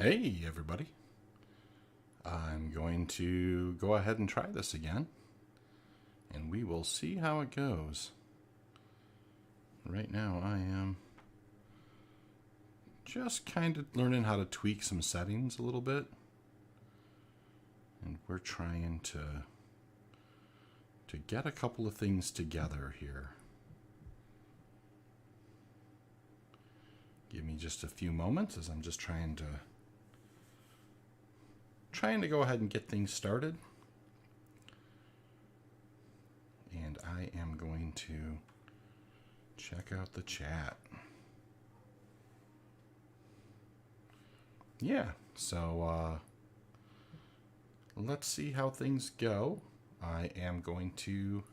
Hey everybody, I'm going to go ahead and try this again, and we will see how it goes. Right now I am just kind of learning how to tweak some settings a little bit, and we're trying to get a couple of things together here. Give me just a few moments as I'm just trying to go ahead and get things started. And I am going to check out the chat. Yeah, so let's see how things go. I am going to,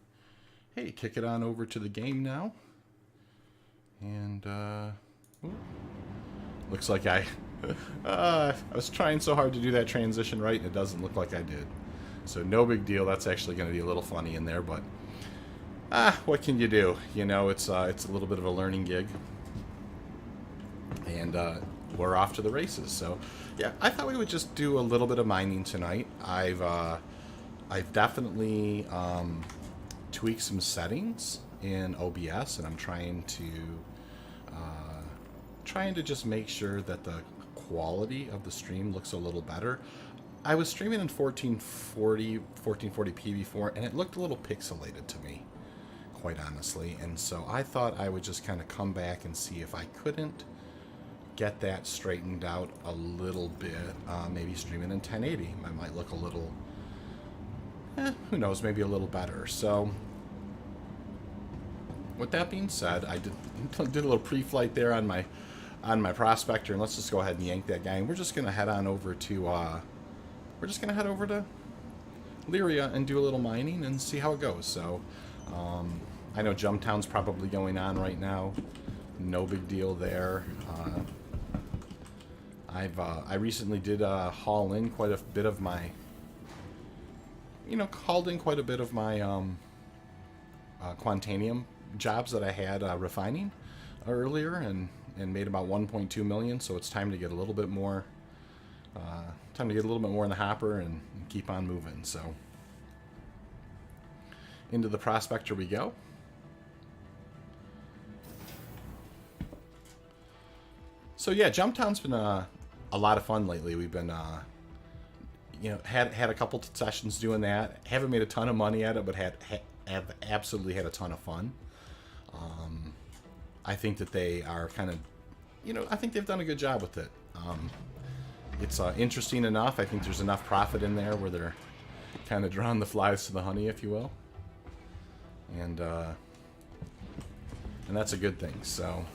kick it on over to the game now. And, looks like I was trying so hard to do that transition right, and it doesn't look like I did. So no big deal. That's actually going to be a little funny in there, but what can you do? You know, it's a little bit of a learning gig, and we're off to the races. So yeah, I thought we would just do a little bit of mining tonight. I've definitely tweaked some settings in OBS, and I'm trying to just make sure that the quality of the stream looks a little better. I was streaming in 1440p before, and it looked a little pixelated to me, quite honestly. And so I thought I would just kind of come back and see if I couldn't get that straightened out a little bit. Maybe streaming in 1080. I might look a little, who knows, maybe a little better. So with that being said, I did a little pre-flight there on my Prospector, and let's just go ahead and yank that guy. And we're just gonna head on over to Lyria and do a little mining and see how it goes. So I know Jumptown's probably going on right now. No big deal there. I recently did haul in quite a bit of my, Quantanium jobs that I had refining earlier, and made about 1.2 million. So it's time to get a little bit more, in the hopper and keep on moving. So into the Prospector we go. So yeah, Jumptown's been a lot of fun lately. We've been had a couple sessions doing that. Haven't made a ton of money at it, but have absolutely had a ton of fun. I think that they are kind of, I think they've done a good job with it. It's interesting enough. I think there's enough profit in there where they're kind of drawing the flies to the honey, if you will. And that's a good thing. So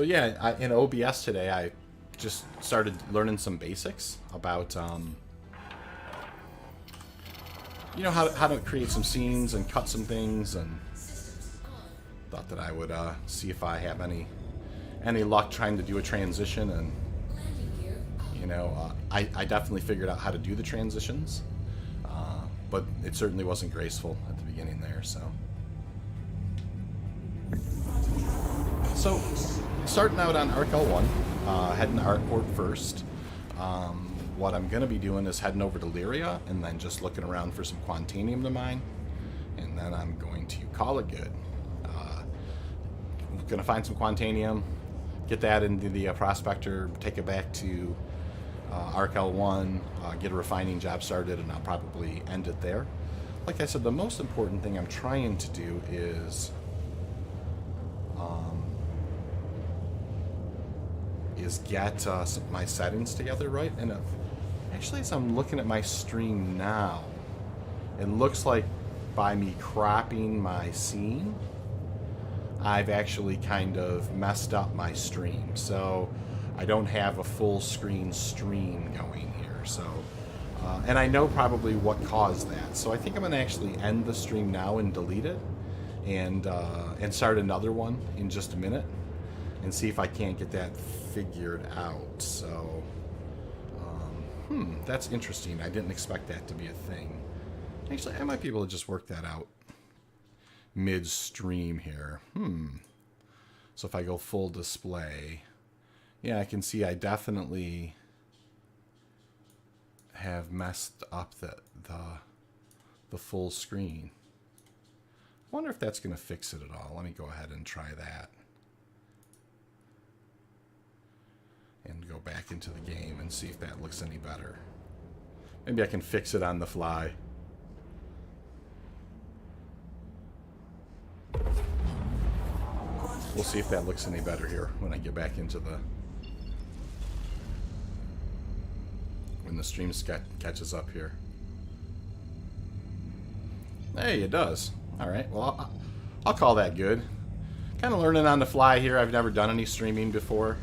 yeah, in OBS today, I just started learning some basics about, how to create some scenes and cut some things, and thought that I would see if I have any luck trying to do a transition. And I definitely figured out how to do the transitions, but it certainly wasn't graceful at the beginning there. So starting out on Arc L1, heading to Arcport first. What I'm going to be doing is heading over to Lyria and then just looking around for some Quantanium to mine, and then I'm going to call it good. I'm going to find some Quantanium, get that into the Prospector, take it back to Arc L1, get a refining job started, and I'll probably end it there. Like I said, the most important thing I'm trying to do is get my settings together right. And actually, as I'm looking at my stream now, it looks like by me cropping my scene, I've actually kind of messed up my stream. So I don't have a full screen stream going here. So, and I know probably what caused that. So I think I'm going to actually end the stream now and delete it, and start another one in just a minute, and see if I can't get that figured out. So, that's interesting. I didn't expect that to be a thing. Actually, I might be able to just work that out midstream here. So if I go full display, yeah, I can see I definitely have messed up the full screen. I wonder if that's going to fix it at all. Let me go ahead and try that. And go back into the game and see if that looks any better. Maybe I can fix it on the fly. We'll see if that looks any better here when I get back into the... when the stream catches up here. Hey, it does. Alright, well, I'll call that good. Kind of learning on the fly here. I've never done any streaming before.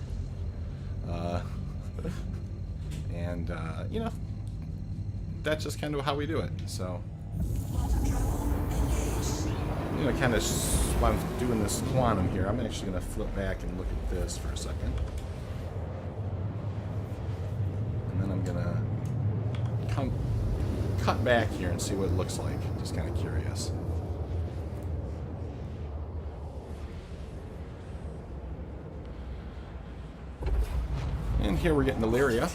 You know, that's just kind of how we do it. So, you know, kind of while I'm doing this quantum here, I'm actually going to flip back and look at this for a second. And then I'm going to cut back here and see what it looks like. Just kind of curious. And here we're getting Illyria.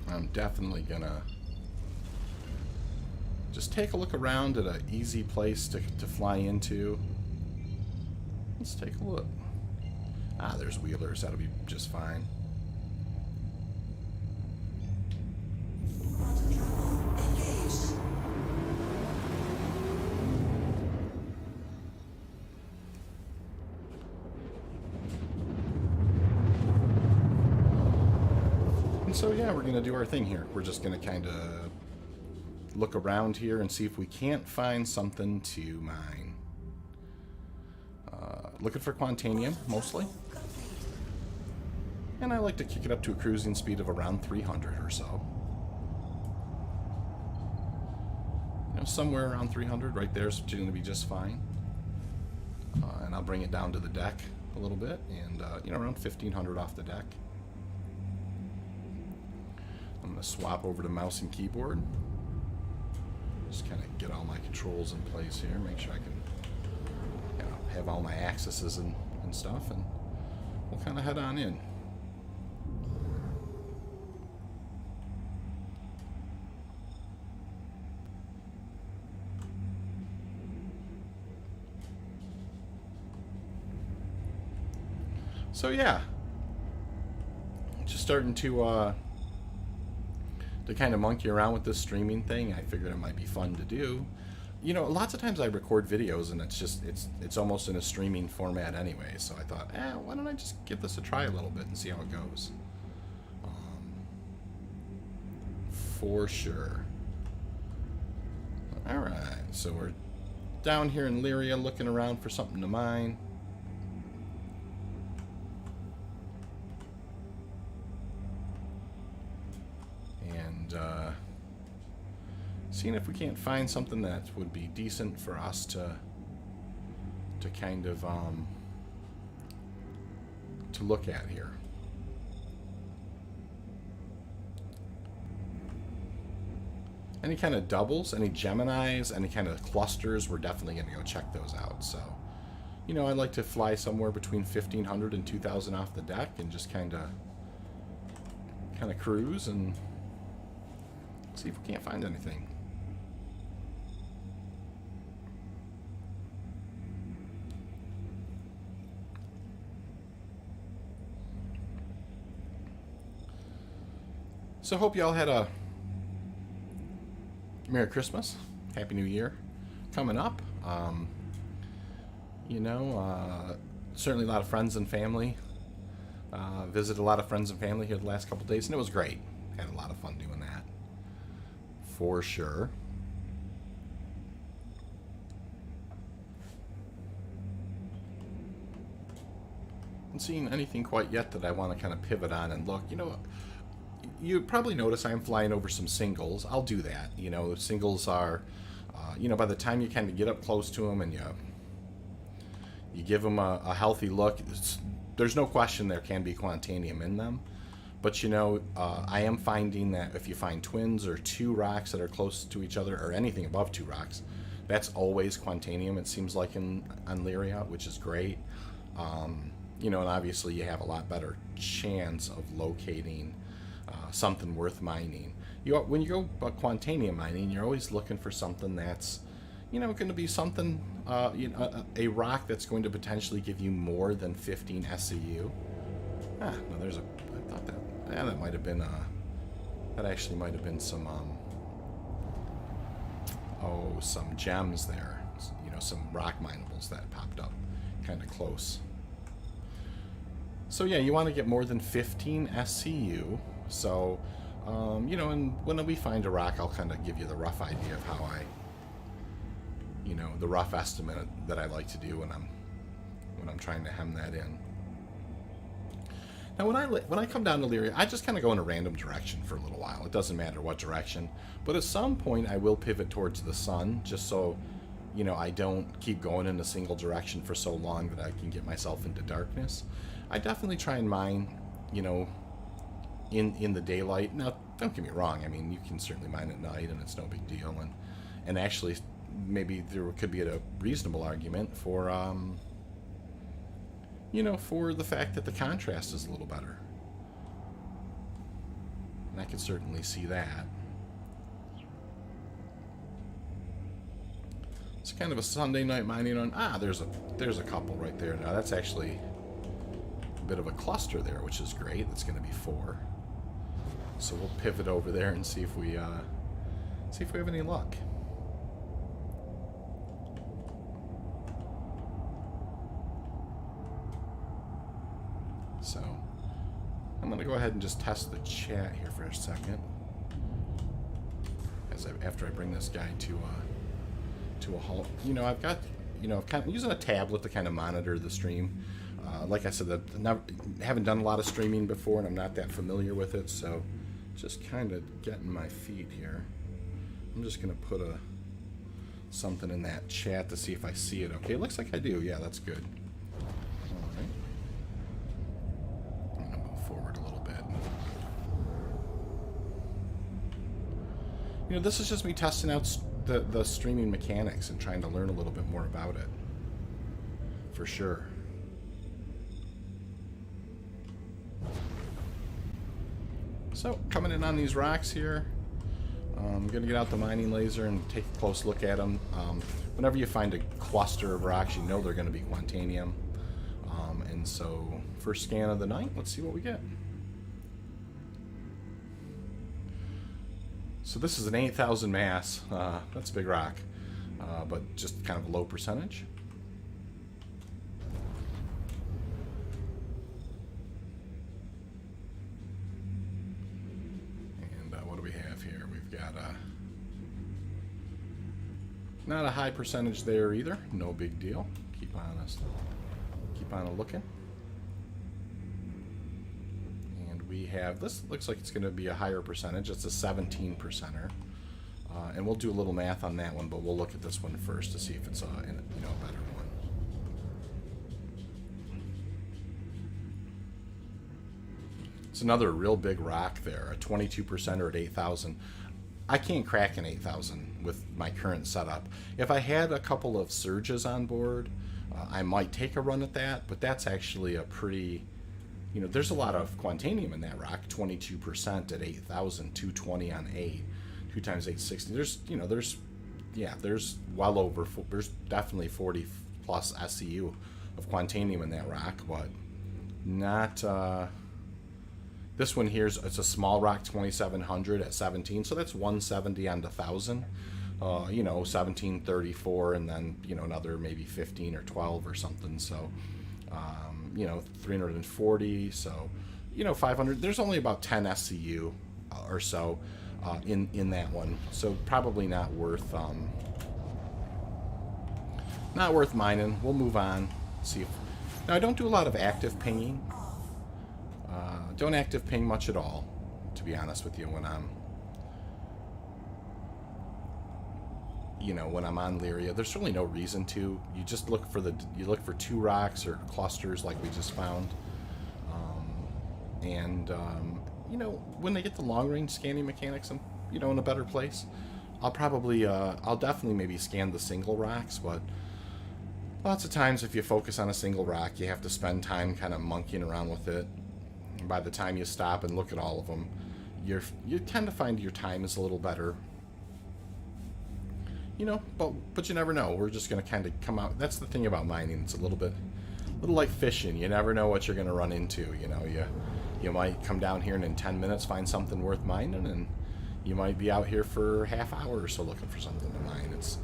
I'm definitely gonna just take a look around at an easy place to fly into. Let's take a look. Ah, there's wheelers. That'll be just fine. So yeah, we're going to do our thing here. We're just going to kind of look around here and see if we can't find something to mine. Looking for Quantanium, mostly. And I like to kick it up to a cruising speed of around 300 or so. You know, somewhere around 300, right there is going to be just fine. And I'll bring it down to the deck a little bit, and you know, around 1500 off the deck. I'm going to swap over to mouse and keyboard. Just kind of get all my controls in place here. Make sure I can, you know, have all my accesses and stuff. And we'll kind of head on in. So yeah. Just starting to kind of monkey around with this streaming thing. I figured it might be fun to do. You know, lots of times I record videos and it's almost in a streaming format anyway. So I thought, why don't I just give this a try a little bit and see how it goes? For sure. All right, so we're down here in Lyria looking around for something to mine. Seeing if we can't find something that would be decent for us to kind of to look at here. Any kind of doubles, any Geminis, any kind of clusters, we're definitely going to go check those out. So, you know, I like to fly somewhere between 1500 and 2000 off the deck and just kind of cruise and see if we can't find anything. So hope y'all had a Merry Christmas, Happy New Year coming up. You know, certainly a lot of friends and family. Visited a lot of friends and family here the last couple days, and it was great. Had a lot of fun doing that, for sure. Haven't seen anything quite yet that I want to kind of pivot on and look. You know, you probably notice I'm flying over some singles. I'll do that. You know, singles are, you know, by the time you kind of get up close to them and you give them a healthy look, there's no question there can be Quantanium in them. But you know, I am finding that if you find twins or two rocks that are close to each other, or anything above two rocks, that's always Quantanium, it seems like, on Lyria, which is great. You know, and obviously you have a lot better chance of locating something worth mining. When you go Quantanium mining, you're always looking for something that's, you know, going to be something, a rock that's going to potentially give you more than 15 SCU. No, there's I thought that, yeah, that might have been, that actually might have been some, some gems there. You know, some rock minables that popped up kind of close. So yeah, you want to get more than 15 SCU. So, you know, and when we find a rock, I'll kind of give you the rough idea of how you know, the rough estimate that I like to do when I'm trying to hem that in. Now, when I come down to Lyria, I just kind of go in a random direction for a little while. It doesn't matter what direction, but at some point I will pivot towards the sun, just so, you know, I don't keep going in a single direction for so long that I can get myself into darkness. I definitely try and mine, you know, in the daylight. Now, don't get me wrong. I mean, you can certainly mine at night, and it's no big deal. And actually, maybe there could be a reasonable argument for, you know, for the fact that the contrast is a little better. And I can certainly see that. It's kind of a Sunday night mining on. There's a couple right there. Now that's actually a bit of a cluster there, which is great. That's going to be 4. So we'll pivot over there and see if we have any luck. So I'm going to go ahead and just test the chat here for a second, after I bring this guy to a halt. You know, I've got, you know, kind of using a tablet to kind of monitor the stream. Like I said, I haven't done a lot of streaming before, and I'm not that familiar with it, so just kind of getting my feet here. I'm just going to put something in that chat to see if I see it. Okay, it looks like I do. Yeah, that's good. All right. I'm going to move forward a little bit. You know, this is just me testing out the streaming mechanics and trying to learn a little bit more about it. For sure. So, coming in on these rocks here, I'm going to get out the mining laser and take a close look at them. Whenever you find a cluster of rocks, you know they're going to be Quantanium. And so, first scan of the night, let's see what we get. So this is an 8,000 mass. That's a big rock, but just kind of a low percentage. Not a high percentage there either. No big deal. Keep on looking. And we have, this looks like it's going to be a higher percentage. It's a 17%er. And we'll do a little math on that one, but we'll look at this one first to see if it's a better one. It's another real big rock there, a 22%er at 8,000. I can't crack an 8,000 with my current setup. If I had a couple of surges on board, I might take a run at that, but that's actually a pretty, you know, there's a lot of Quantanium in that rock, 22% at 8,000, 220 on 8, 2 times 860. There's, you know, there's well over, there's definitely 40 plus SCU of Quantanium in that rock, but not, this one here it's a small rock, 2700 at 17, so that's 170 on the 1,000. You know, 1734, and then, you know, another maybe 15 or 12 or something. So, you know, 340. So, you know, 500. There's only about 10 SCU or so in that one. So probably not worth mining. We'll move on. See if now I don't do a lot of active pinging. Don't active ping much at all, to be honest with you, when I'm on Lyria. There's certainly no reason to. You just look for 2 rocks or clusters like we just found, and you know, when they get the long range scanning mechanics, you know, in a better place, I'll probably, I'll definitely maybe scan the single rocks, but lots of times if you focus on a single rock, you have to spend time kind of monkeying around with it. And by the time you stop and look at all of them, you tend to find your time is a little better. You know, but you never know. We're just going to kind of come out. That's the thing about mining. It's a little like fishing. You never know what you're going to run into. You know, you might come down here and in 10 minutes find something worth mining, and you might be out here for half hour or so looking for something to mine. It's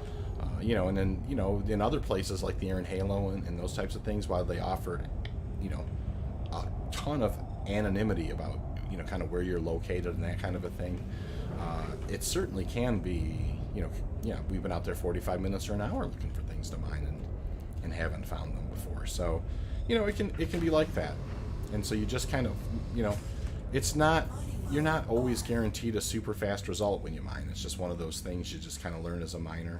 you know, and then, you know, in other places like the Air and Halo and those types of things, while they offer, you know, a ton of anonymity about, you know, kind of where you're located and that kind of a thing, it certainly can be, you know, yeah, we've been out there 45 minutes or an hour looking for things to mine and haven't found them before. So, you know, it can be like that. And so you just kind of, you know, you're not always guaranteed a super fast result when you mine. It's just one of those things you just kind of learn as a miner.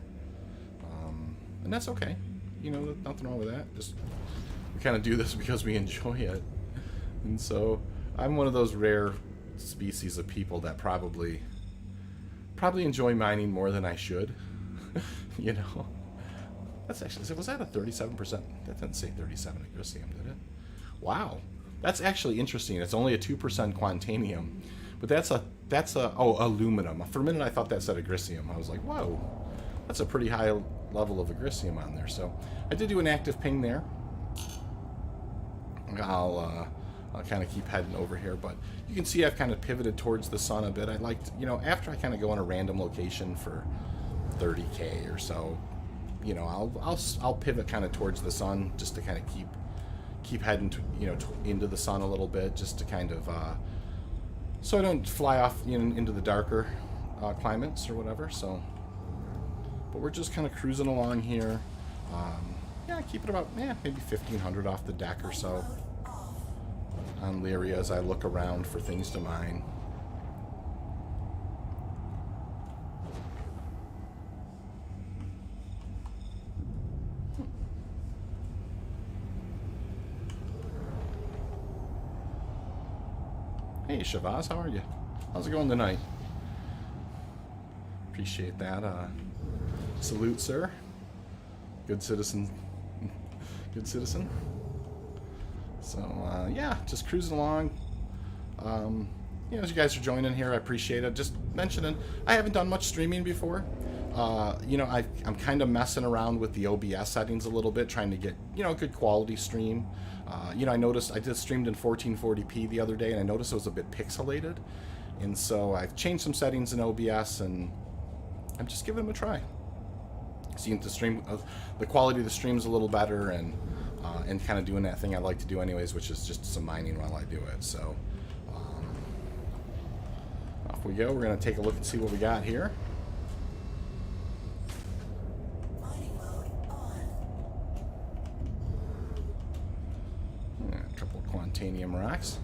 And that's okay. You know, nothing wrong with that. Just, we kind of do this because we enjoy it. And so I'm one of those rare species of people that probably enjoy mining more than I should. You know, that's actually, was that a 37%? That didn't say 37 agricium, did it? Wow, that's actually interesting. It's only a 2% quantanium, but that's a aluminum. For a minute I thought that said agricium. I was like, whoa, that's a pretty high level of agricium on there. So I did do an active ping there. I'll kind of keep heading over here, but you can see I've kind of pivoted towards the sun a bit. I liked, you know, after I kind of go on a random location for 30K or so, you know, I'll pivot kind of towards the sun just to kind of keep heading to, you know, into the sun a little bit, just to kind of so I don't fly off, you know, into the darker climates or whatever. So, but we're just kind of cruising along here. Yeah, keep it about maybe 1,500 off the deck or so on Lyria as I look around for things to mine. Hey Shavaz, how are you? How's it going tonight? Appreciate that. Salute, sir. Good citizen. Good citizen. So, yeah, just cruising along. You know, as you guys are joining here, I appreciate it. Just mentioning, I haven't done much streaming before. You know, I'm kind of messing around with the OBS settings a little bit, trying to get, you know, a good quality stream. You know, I noticed I just streamed in 1440p the other day, and I noticed it was a bit pixelated. And so I've changed some settings in OBS, and I'm just giving them a try. Seeing the stream, the quality of the stream is a little better, and kind of doing that thing I like to do anyways, which is just some mining while I do it. So off we go. We're going to take a look and see what we got here. A couple of quantanium rocks.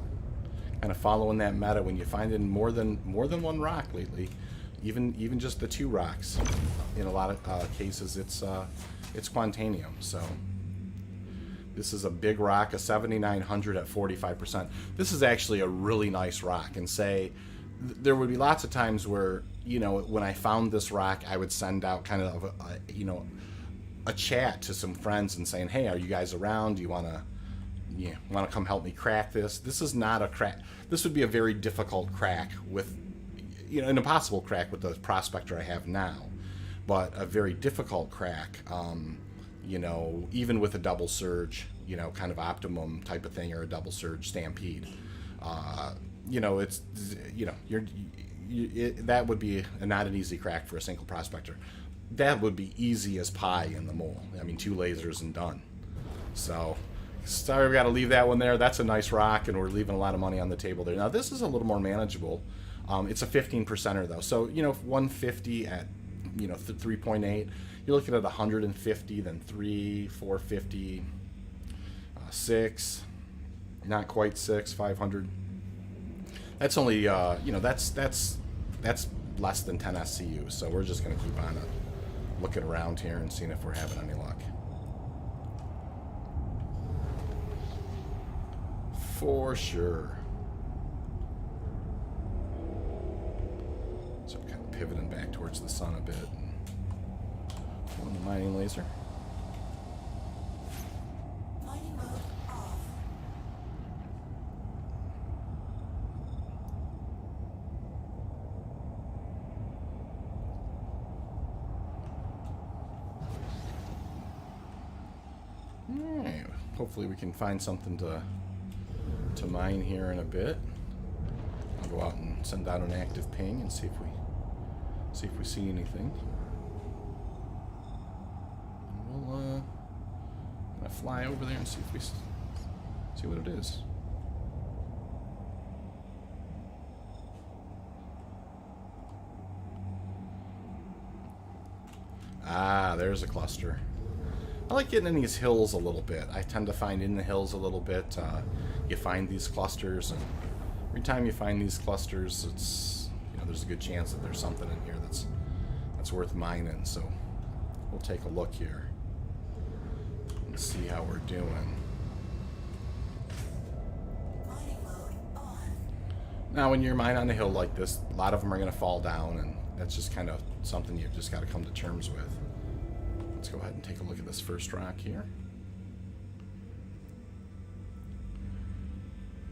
Kind of following that meta. When you find in more than one rock lately, even just the 2 rocks, in a lot of cases it's quantanium. So this is a big rock, a 7900 at 45%. This is actually a really nice rock, and say there would be lots of times where, you know, when I found this rock, I would send out kind of a chat to some friends and saying, hey, are you guys around? Do you want to come help me crack this? This is not a crack. This would be a very difficult crack with, you know, an impossible crack with the Prospector I have now, but a very difficult crack, you know, even with a double surge, you know, kind of optimum type of thing, or a double surge stampede. You know, it's, you know, that would be not an easy crack for a single Prospector. That would be easy as pie in the mole. I mean, 2 lasers and done. So, sorry, we got to leave that one there. That's a nice rock, and we're leaving a lot of money on the table there. Now, this is a little more manageable. It's a 15%er though. So, you know, 150 at, you know, 3.8, you're looking at 150, then 3, 450, 6, not quite 6, 500. That's only, you know, that's less than 10 SCU. So we're just going to keep on looking around here and seeing if we're having any luck. For sure. pivoting back towards the sun a bit. On the mining laser. Mining mode off. Alright, hopefully we can find something to mine here in a bit. I'll go out and send out an active ping and see if we see anything. And we'll gonna fly over there and see if we see what it is. Ah, there's a cluster. I like getting in these hills a little bit. I tend to find in the hills a little bit. You find these clusters, and every time you find these clusters, it's, you know, there's a good chance that there's something in here that's worth mining. So we'll take a look here and see how we're doing. Mining mode on. Now, when you're mining on a hill like this, a lot of them are going to fall down, and that's just kind of something you've just got to come to terms with. Let's go ahead and take a look at this first rock here.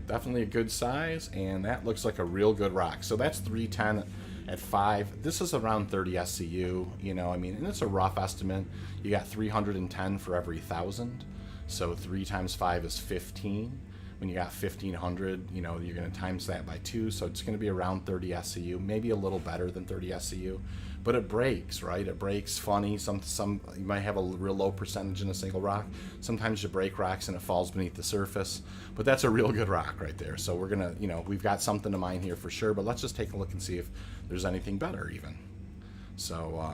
Definitely a good size, and that looks like a real good rock. So that's 310 at 5. This is around 30 SCU, you know, I mean, and it's a rough estimate. You got 310 for every 1,000. So 3 times 5 is 15. When you got 1,500, you know, you're going to times that by 2. So it's going to be around 30 SCU, maybe a little better than 30 SCU. But it breaks, right? It breaks funny. Some you might have a real low percentage in a single rock. Sometimes you break rocks and it falls beneath the surface. But that's a real good rock right there. So we're gonna, you know, we've got something to mine here for sure. But let's just take a look and see if there's anything better even. So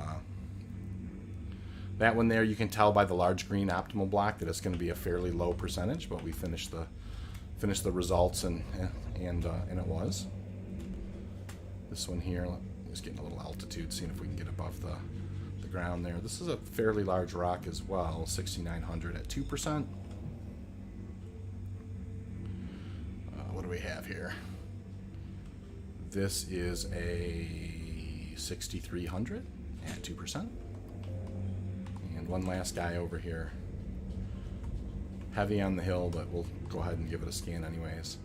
that one there, you can tell by the large green optimal block that it's going to be a fairly low percentage. But we finished the results, and it was. This one here, just getting a little altitude, seeing if we can get above the ground there. This is a fairly large rock as well, 6,900 at 2%. What do we have here? This is a 6,300 at 2%. And one last guy over here. Heavy on the hill, but we'll go ahead and give it a scan anyways.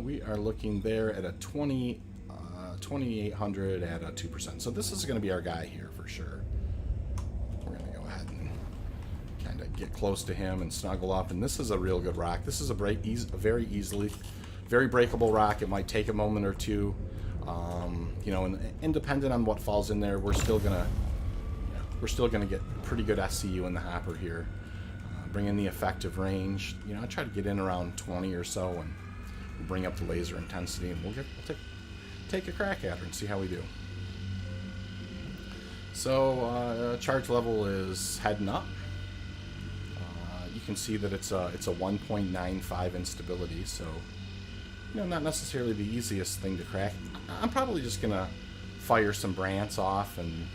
We are looking there at a 2,800 at a 2%. So this is going to be our guy here for sure. We're going to go ahead and kind of get close to him and snuggle up. And this is a real good rock. This is a very breakable rock. It might take a moment or two, you know, and independent on what falls in there, we're still gonna get pretty good SCU in the hopper here. Bring in the effective range. You know, I try to get in around 20 or so, and we'll bring up the laser intensity, and we'll take a crack at her and see how we do. So charge level is heading up. You can see that it's a 1.95 instability, so you know, not necessarily the easiest thing to crack. I'm probably just gonna fire some brants off and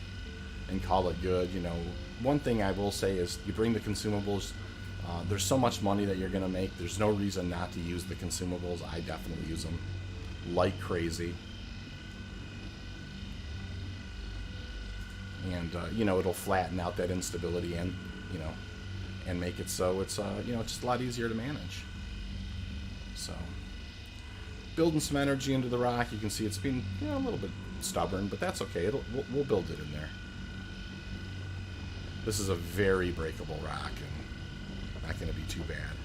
call it good. You know, one thing I will say is you bring the consumables. There's so much money that you're gonna make. There's no reason not to use the consumables. I definitely use them like crazy. And you know, it'll flatten out that instability and, you know, and make it so it's you know, it's just a lot easier to manage. So building some energy into the rock. You can see it's been, you know, a little bit stubborn, but that's okay. We'll build it in there. This is a very breakable rock and not going to be too bad.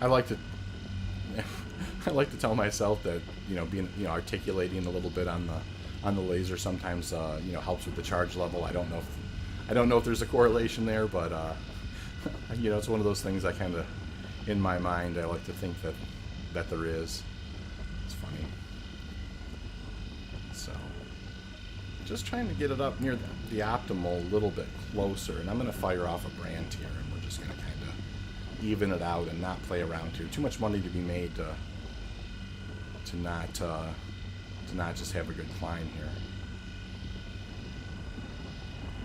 I like to tell myself that, you know, being, you know, articulating a little bit on the laser sometimes you know, helps with the charge level. I don't know if there's a correlation there, but you know, it's one of those things I kind of, in my mind, I like to think that there is. It's funny. So just trying to get it up near the optimal a little bit closer, and I'm going to fire off a brand here, and we're just going to kind of even it out and not play around here. Too much money to be made to not just have a good climb here.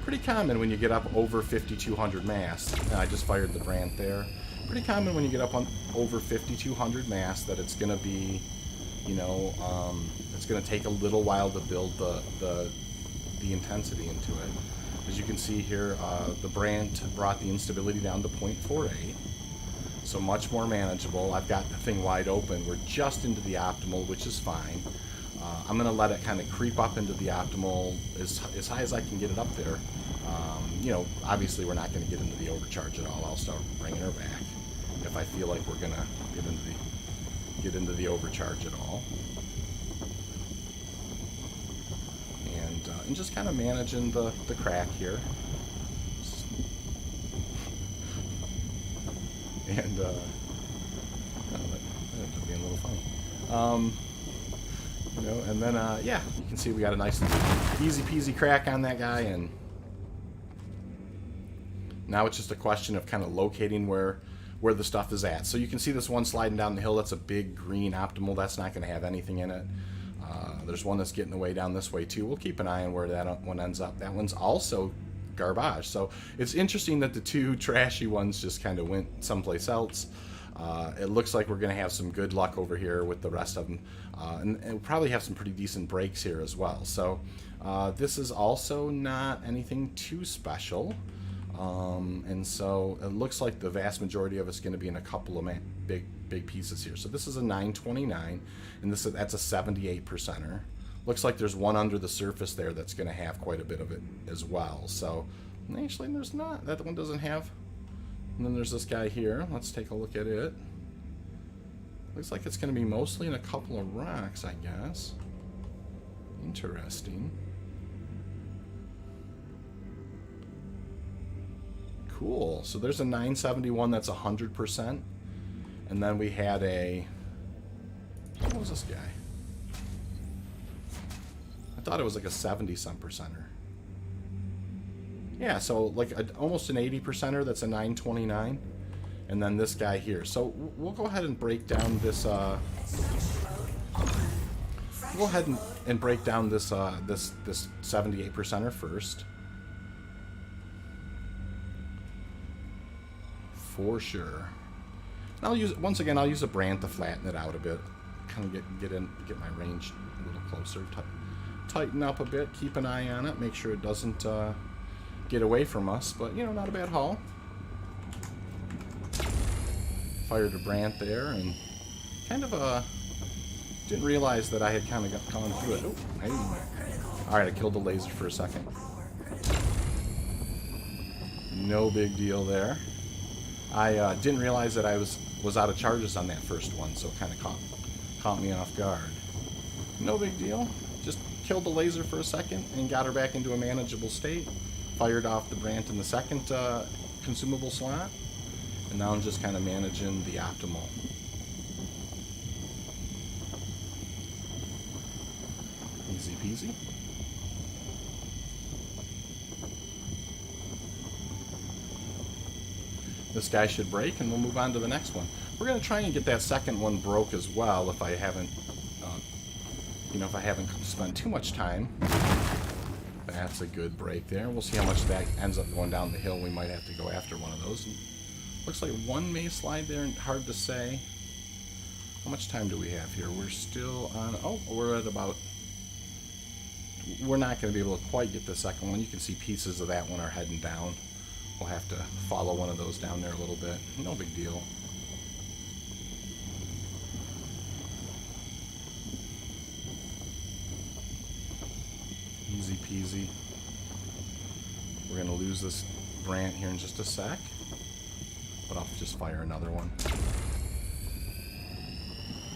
Pretty common when you get up over 5,200 mass. And I just fired the Brant there. Pretty common when you get up on over 5,200 mass that it's going to be, you know, it's going to take a little while to build the intensity into it. As you can see here, the Brant brought the instability down to 0.48, so much more manageable. I've got the thing wide open. We're just into the optimal, which is fine. I'm going to let it kind of creep up into the optimal as high as I can get it up there. You know, obviously we're not going to get into the overcharge at all. I'll start bringing her back if I feel like we're going to get into the overcharge at all. And just kind of managing the crack here. And that ended up being a little funny. You know, and then yeah, you can see we got a nice easy peasy crack on that guy, and now it's just a question of kind of locating where the stuff is at. So you can see this one sliding down the hill. That's a big green optimal. That's not going to have anything in it. There's one that's getting away down this way too. We'll keep an eye on where that one ends up. That one's also garbage. So it's interesting that the two trashy ones just kind of went someplace else. It looks like we're going to have some good luck over here with the rest of them. And we'll probably have some pretty decent breaks here as well. So this is also not anything too special. And so it looks like the vast majority of it's going to be in a couple of big pieces here. So this is a 929, and that's a 78%er. Looks like there's one under the surface there that's going to have quite a bit of it as well. So actually there's not. That one doesn't have. And then there's this guy here. Let's take a look at it. Looks like it's going to be mostly in a couple of rocks, I guess. Interesting. Cool. So there's a 971 that's 100%. And then we had a... What was this guy? I thought it was like a 70-some percenter. Yeah, so like almost an 80%er, that's a 929. And then this guy here. So we'll go ahead and break down this... We'll go ahead and break down this 78%er first. For sure. And I'll use I'll use a Brant to flatten it out a bit, kind of get my range a little closer, tighten up a bit, keep an eye on it, make sure it doesn't get away from us. But you know, not a bad haul. Fired a Brant there, and kind of didn't realize that I had kind of gone through it. Oh, hey. All right, I killed the laser for a second. No big deal there. I didn't realize that I was out of charges on that first one, so it kind of caught me off guard. No big deal. Just killed the laser for a second and got her back into a manageable state. Fired off the Brant in the second consumable slot, and now I'm just kind of managing the optimal. Easy peasy. This guy should break, and we'll move on to the next one. We're going to try and get that second one broke as well if I haven't, if I haven't spent too much time. That's a good break there. We'll see how much that ends up going down the hill. We might have to go after one of those. And looks like one may slide there, and hard to say. How much time do we have here? We're still on... Oh, we're at about... We're not going to be able to quite get the second one. You can see pieces of that one are heading down. We'll have to follow one of those down there a little bit. No big deal. Easy peasy. We're going to lose this Brant here in just a sec. But I'll just fire another one.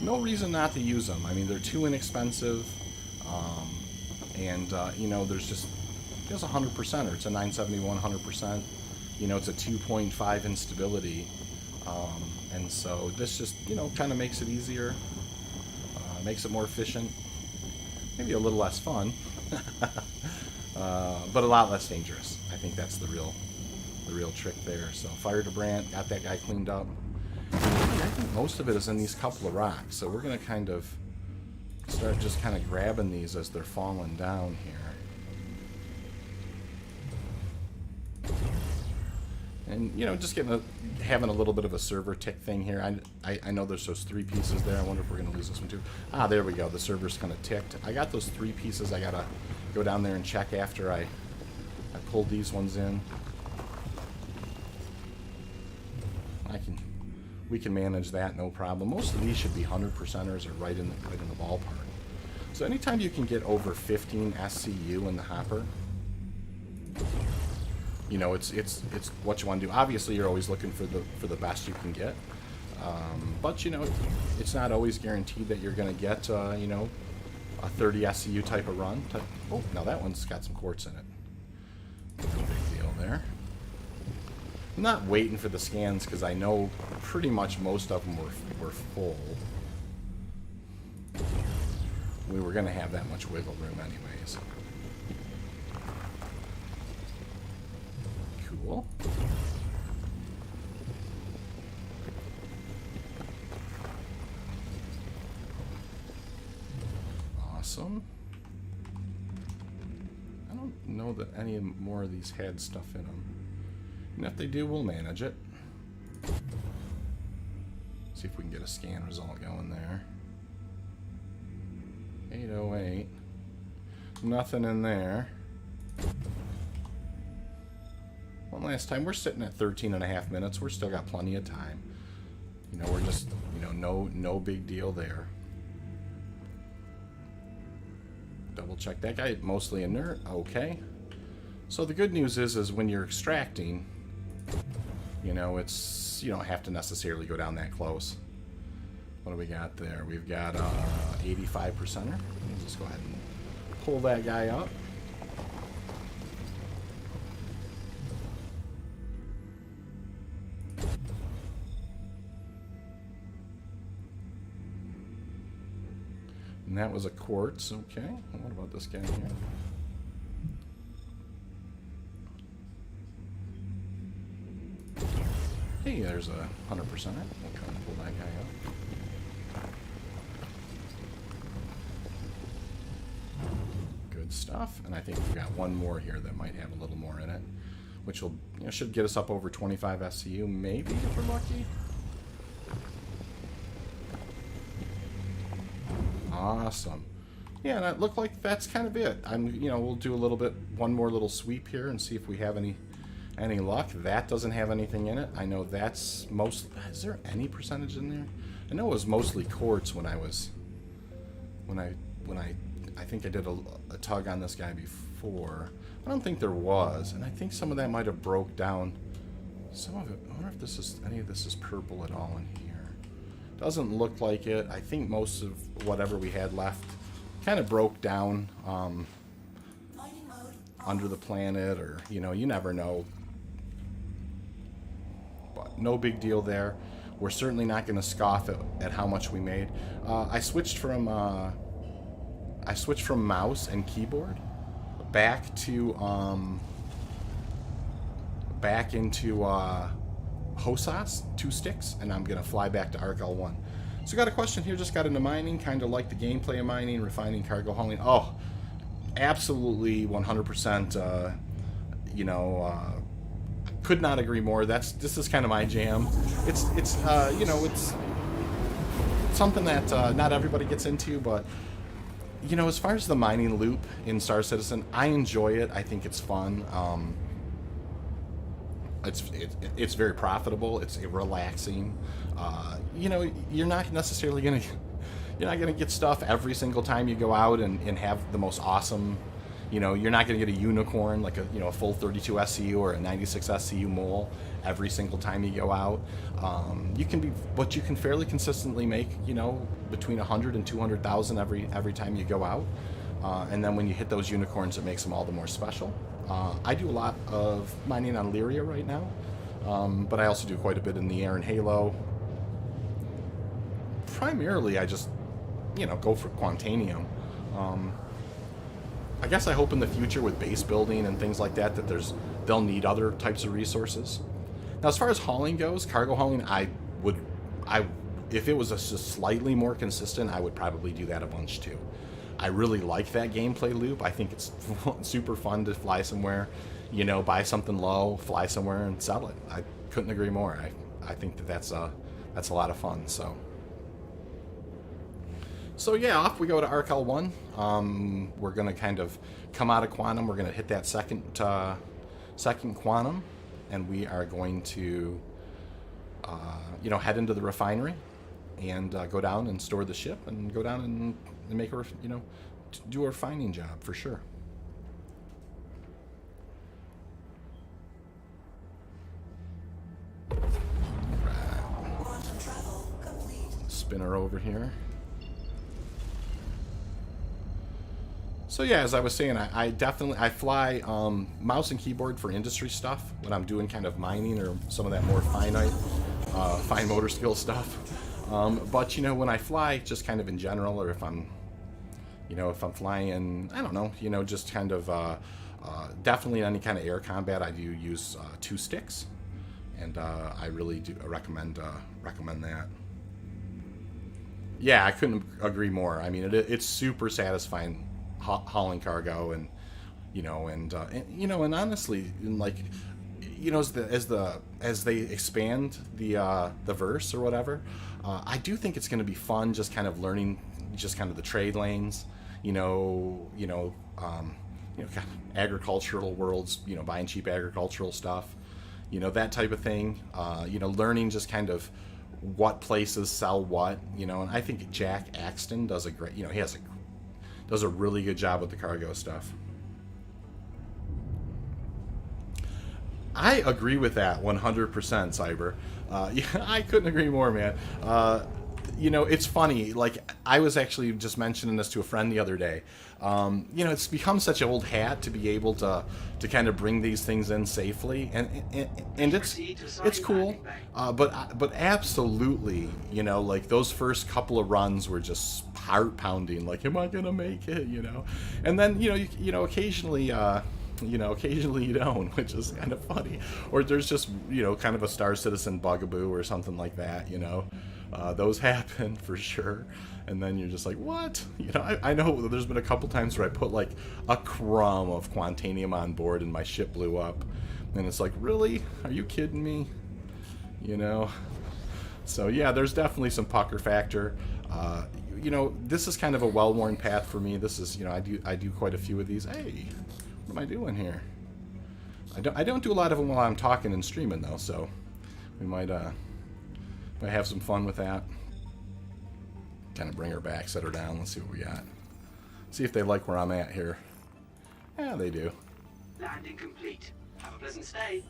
No reason not to use them. I mean, they're too inexpensive. There's 100%er. It's a 971 100%. It's a 2.5 instability. And so this just, kind of makes it easier. Makes it more efficient. Maybe a little less fun. But a lot less dangerous. I think that's the real trick there. So fired a Brant, got that guy cleaned up. And I think most of it is in these couple of rocks. So we're going to kind of start just kind of grabbing these as they're falling down here. And, you know, just having a little bit of a server tick thing here. I know there's those 3 pieces there. I wonder if we're going to lose this one too. Ah, there we go. The server's kind of ticked. I got those 3 pieces. I got to go down there and check after I pulled these ones in. We can manage that, no problem. Most of these should be 100%ers or right in the ballpark. So anytime you can get over 15 SCU in the hopper, you know, it's what you want to do. Obviously, you're always looking for the best you can get, but you know, it's not always guaranteed that you're going to get you know, a 30 SCU type of run. Oh, now that one's got some quartz in it. No big deal there. I'm not waiting for the scans because I know pretty much most of them were full. We were going to have that much wiggle room anyways. Cool. Awesome. I don't know that any more of these had stuff in them. And if they do, we'll manage it. See if we can get a scan result going there. 808. Nothing in there. One last time. We're sitting at 13.5 minutes. We're still got plenty of time. You know, we're just, you know, no big deal there. Double check that guy. Mostly inert. Okay. So the good news is when you're extracting, you know, you don't have to necessarily go down that close. What do we got there? We've got 85%er. Let's just go ahead and pull that guy up. And that was a quartz. Okay. What about this guy here? Hey, there's a 100%er. We'll come and pull that guy up. Good stuff. And I think we've got one more here that might have a little more in it, which will, you know, should get us up over 25 SCU, maybe if we're lucky. Awesome. Yeah, and it looked like that's kind of it. You know, we'll do one more little sweep here and see if we have any luck. That doesn't have anything in it. I know that's is there any percentage in there? I know it was mostly quartz when I think I did a tug on this guy before. I don't think there was, and I think some of that might have broke down. Some of it. I wonder if any of this is purple at all in here. Doesn't look like it. I think most of whatever we had left kind of broke down under the planet, or, you know, you never know. But no big deal there. We're certainly not going to scoff at how much we made. I switched from mouse and keyboard back to back into HOSAS 2 sticks, and I'm gonna fly back to ArcL1. So got a question here. Just got into mining. Kind of like the gameplay of mining, refining, cargo hauling. Oh, absolutely 100%. You know, could not agree more. This is kind of my jam. It's you know, it's something that not everybody gets into, but you know, as far as the mining loop in Star Citizen, I enjoy it. I think it's fun. It's very profitable. It's relaxing. You know, you're not necessarily gonna get stuff every single time you go out and have the most awesome. You know, you're not gonna get a unicorn like a full 32 SCU or a 96 SCU mole every single time you go out. You can fairly consistently make, you know, between 100 and 200,000 every time you go out. And then when you hit those unicorns, it makes them all the more special. I do a lot of mining on Lyria right now, but I also do quite a bit in the air and Halo. Primarily, I just, you know, go for Quantanium. I guess I hope in the future with base building and things like that they'll need other types of resources. Now, as far as hauling goes, cargo hauling, if it was just slightly more consistent, I would probably do that a bunch too. I really like that gameplay loop. I think it's super fun to fly somewhere, buy something low, fly somewhere, and sell it. I couldn't agree more. I think that's a lot of fun. So yeah, off we go to ArcL1. We're gonna kind of come out of quantum. We're gonna hit that second quantum, and we are going to head into the refinery and go down and store the ship and go down and make a do a refining job for sure. Quantum travel complete. Spin her over here. So yeah, as I was saying, I fly mouse and keyboard for industry stuff when I'm doing kind of mining or some of that more fine motor skill stuff. But when I fly, just kind of in general, or if I'm flying, I don't know, just kind of definitely any kind of air combat, I do use 2 sticks, and I really do recommend that. Yeah, I couldn't agree more. I mean, it's super satisfying hauling cargo, and and honestly, like, as they expand the verse or whatever, I do think it's going to be fun just kind of learning just kind of the trade lanes, kind of agricultural worlds, buying cheap agricultural stuff, that type of thing, learning just kind of what places sell what, and I think Jack Axton does a great, does a really good job with the cargo stuff. I agree with that 100%, Cyber. Yeah, I couldn't agree more, man. It's funny. Like, I was actually just mentioning this to a friend the other day. It's become such an old hat to be able to kind of bring these things in safely, and it's cool. But absolutely, like those first couple of runs were just heart pounding. Like, am I gonna make it? And then occasionally. Occasionally you don't, which is kind of funny. Or there's just, kind of a Star Citizen bugaboo or something like that, Those happen for sure. And then you're just like, what? I know there's been a couple times where I put like a crumb of Quantanium on board and my ship blew up. And it's like, really? Are you kidding me? So yeah, there's definitely some pucker factor. This is kind of a well-worn path for me. This is, I do quite a few of these. Hey, what am I doing here? I don't do a lot of them while I'm talking and streaming though, so we might have some fun with that. Kind of bring her back, set her down. Let's see what we got. See if they like where I'm at here. Yeah, they do. Landing complete. Have a pleasant stay.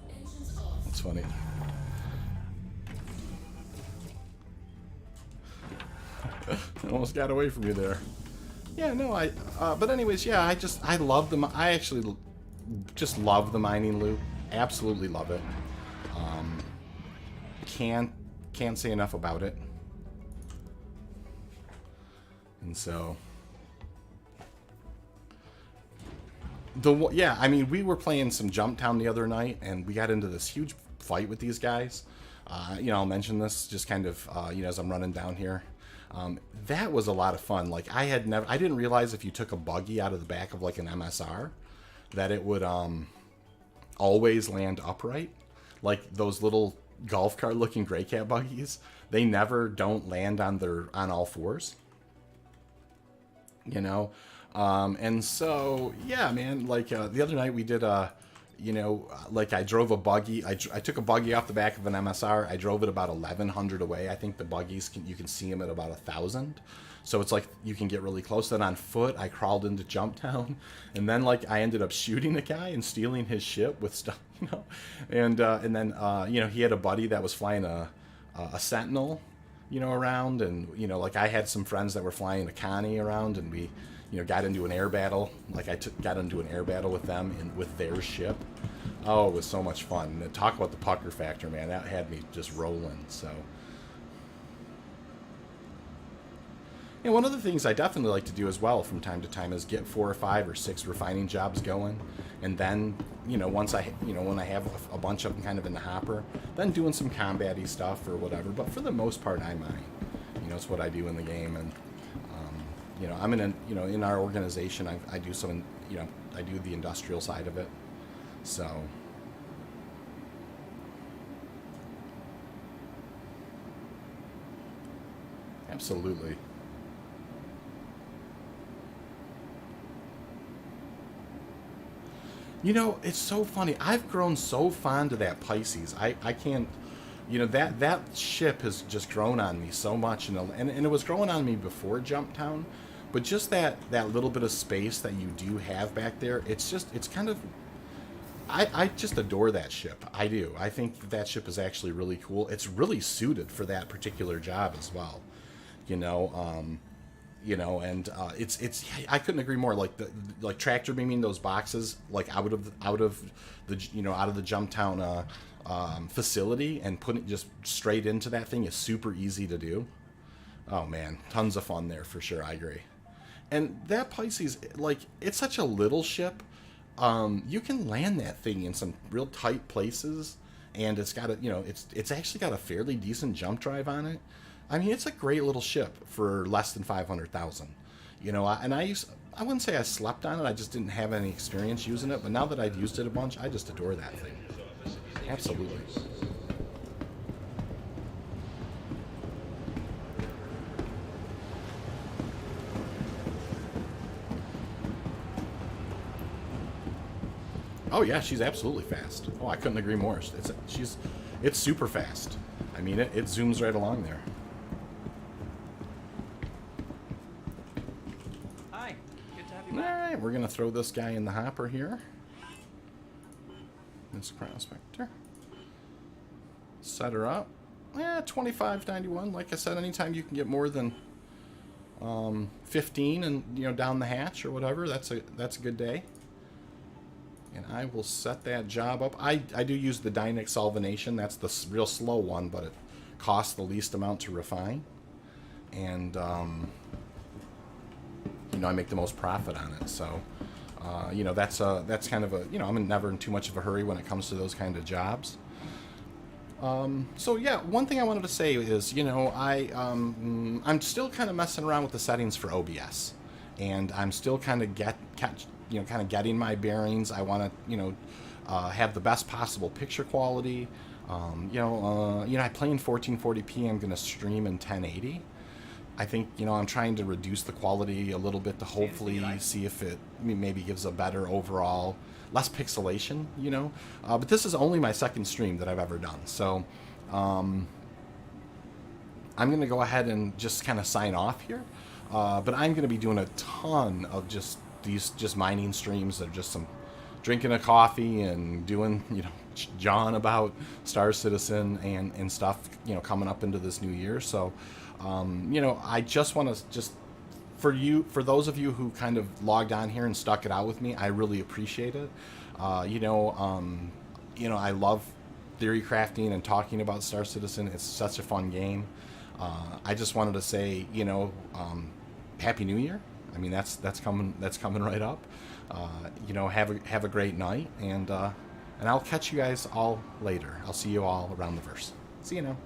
That's funny. I almost got away from you there. Yeah, no, but anyways, yeah, I love them. I actually just love the mining loop. Absolutely love it. Can't say enough about it. And so, yeah, I mean, we were playing some Jumptown the other night, and we got into this huge fight with these guys. I'll mention this just kind of, as I'm running down here. That was a lot of fun. Like, I didn't realize if you took a buggy out of the back of like an MSR that it would always land upright. Like those little golf cart looking gray cat buggies, they never don't land on all fours. And so yeah, man, like the other night we did like I drove a buggy. I took a buggy off the back of an MSR. I drove it about 1,100 away. I think the buggies you can see them at about 1,000. So it's like you can get really close. Then on foot, I crawled into Jumptown, and then like I ended up shooting a guy and stealing his ship with stuff, and then he had a buddy that was flying a Sentinel, around, and like I had some friends that were flying a Connie around, and we got into an air battle. Like got into an air battle with them and with their ship. Oh, it was so much fun. And talk about the pucker factor, man. That had me just rolling. So, one of the things I definitely like to do as well from time to time is get 4 or 5 or 6 refining jobs going, and then once when I have a bunch of them kind of in the hopper, then doing some combat-y stuff or whatever. But for the most part, I mine. It's what I do in the game, and I'm in our organization. I do some, I do the industrial side of it. So, absolutely. You know, it's so funny. I've grown so fond of that Pisces. I can't, you know, that ship has just grown on me so much, and it was growing on me before Jump Town, but just that little bit of space that you do have back there, it's kind of, I just adore that ship. I do. I think that ship is actually really cool. It's really suited for that particular job as well. You know, and it's I couldn't agree more. Like like tractor beaming those boxes like out of the Jumptown facility and putting it just straight into that thing is super easy to do. Oh man, tons of fun there for sure. I agree. And that Pisces, like, it's such a little ship. You can land that thing in some real tight places, and it's got it's actually got a fairly decent jump drive on it. I mean, it's a great little ship for less than 500,000. You know, I wouldn't say I slept on it. I just didn't have any experience using it. But now that I've used it a bunch, I just adore that thing. Absolutely. Oh yeah, she's absolutely fast. Oh, I couldn't agree more. It's super fast. I mean, it zooms right along there. Hi, good to have you All back. right, we're gonna throw this guy in the hopper here. This Prospector. Set her up. Yeah, 25.91. Like I said, anytime you can get more than 15 and down the hatch or whatever, that's a good day. And I will set that job up. I do use the Dynex solvanation. That's the real slow one, but it costs the least amount to refine. And, I make the most profit on it. So, that's kind of a, I'm never in too much of a hurry when it comes to those kind of jobs. So yeah, one thing I wanted to say is, I'm still kind of messing around with the settings for OBS, and I'm still kind of getting my bearings. I want to, have the best possible picture quality. I play in 1440p. I'm going to stream in 1080. I think, I'm trying to reduce the quality a little bit to hopefully see if it maybe gives a better overall, less pixelation, But this is only my second stream that I've ever done. So I'm going to go ahead and just kind of sign off here. But I'm going to be doing a ton of just mining streams that are just some drinking a coffee and doing, John about Star Citizen and stuff, coming up into this new year. So, I just want to for those of you who kind of logged on here and stuck it out with me, I really appreciate it. I love theory crafting and talking about Star Citizen. It's such a fun game. I just wanted to say, Happy New Year. I mean, that's coming right up. Have a great night, and I'll catch you guys all later. I'll see you all around the verse. See you now.